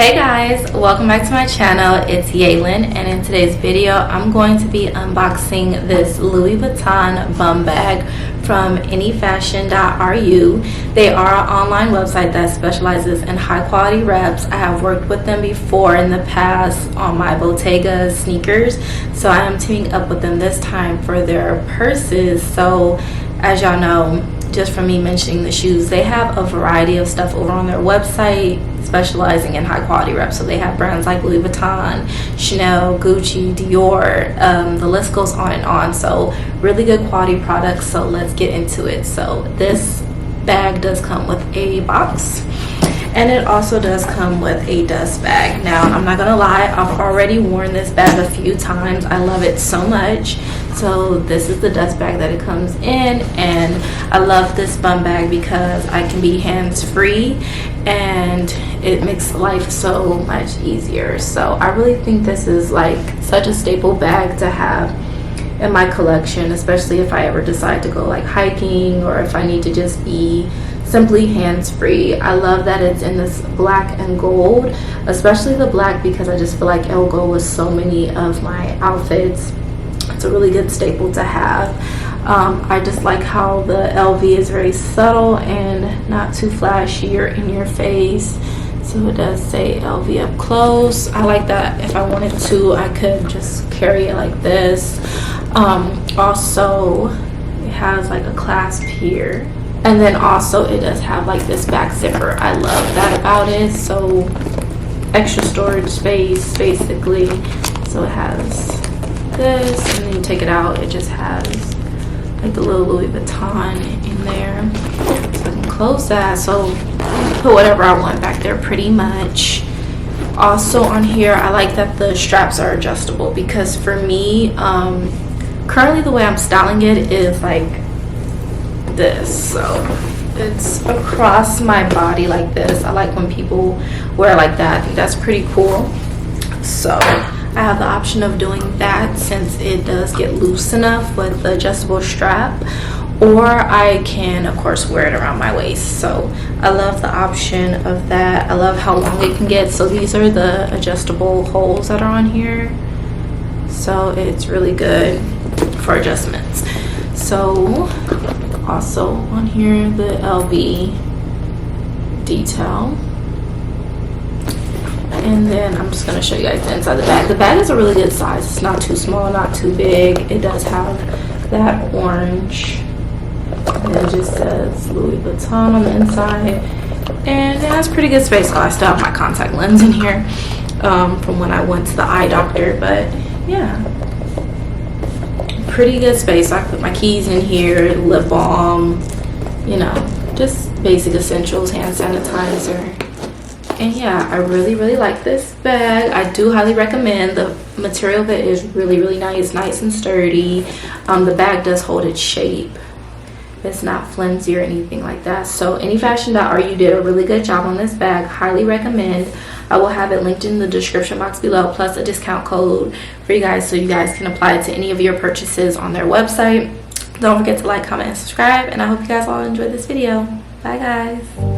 Hey guys, welcome back to my channel. It's Yalon, and in today's video I'm going to be unboxing this Louis Vuitton bum bag from anyfashion.ru. They are an online website that specializes in high quality reps. I have worked with them before in the past on my Bottega sneakers, so I am teaming up with them this time for their purses. So as y'all know, just from me mentioning the shoes, they have a variety of stuff over on their website specializing in high quality reps. So they have brands like Louis Vuitton, Chanel, Gucci, Dior, the list goes on and on. So really good quality products. So let's get into it. So this bag does come with a box, and it also does come with a dust bag. Now I'm not gonna lie, I've already worn this bag a few times. I love it so much. So this is the dust bag that it comes in, and I love this bum bag because I can be hands-free and it makes life so much easier. So I really think this is like such a staple bag to have in my collection, especially if I ever decide to go like hiking or if I need to just be simply hands-free. I love that it's in this black and gold, especially the black, because I just feel like it'll go with so many of my outfits. It's a really good staple to have. I just like how the LV is very subtle and not too flashy or in your face. So it does say LV up close. I like that. If I wanted to, I could just carry it like this. Also, it has like a clasp here. And then also it does have like this back zipper. I love that about it. So extra storage space basically. So it has this, and then you take it out, it just has like the little Louis Vuitton in there. So I can close that, so put whatever I want back there pretty much. Also on here, I like that the straps are adjustable, because for me, currently the way I'm styling it is like this. So it's across my body like this. I like when people wear like that. I think that's pretty cool. So I have the option of doing that since it does get loose enough with the adjustable strap, or I can of course wear it around my waist. So I love the option of that. I love how long it can get. So these are the adjustable holes that are on here, so it's really good for adjustments. So also on here, the LV detail. And then I'm just going to show you guys the inside of the bag. The bag is a really good size. It's not too small, not too big. It does have that orange. And it just says Louis Vuitton on the inside. And it has pretty good space. Oh, I still have my contact lens in here from when I went to the eye doctor. But yeah, pretty good space. I put my keys in here, lip balm, you know, just basic essentials, hand sanitizer. And yeah, I really like this bag. I do highly recommend. The material of it is really nice and sturdy. The bag does hold its shape. It's not flimsy or anything like that. So anyfashion.ru did a really good job on this bag. Highly recommend. I will have it linked in the description box below, plus a discount code for you guys, so you guys can apply it to any of your purchases on their website. Don't forget to like, comment, and subscribe, and I hope you guys all enjoyed this video. Bye guys.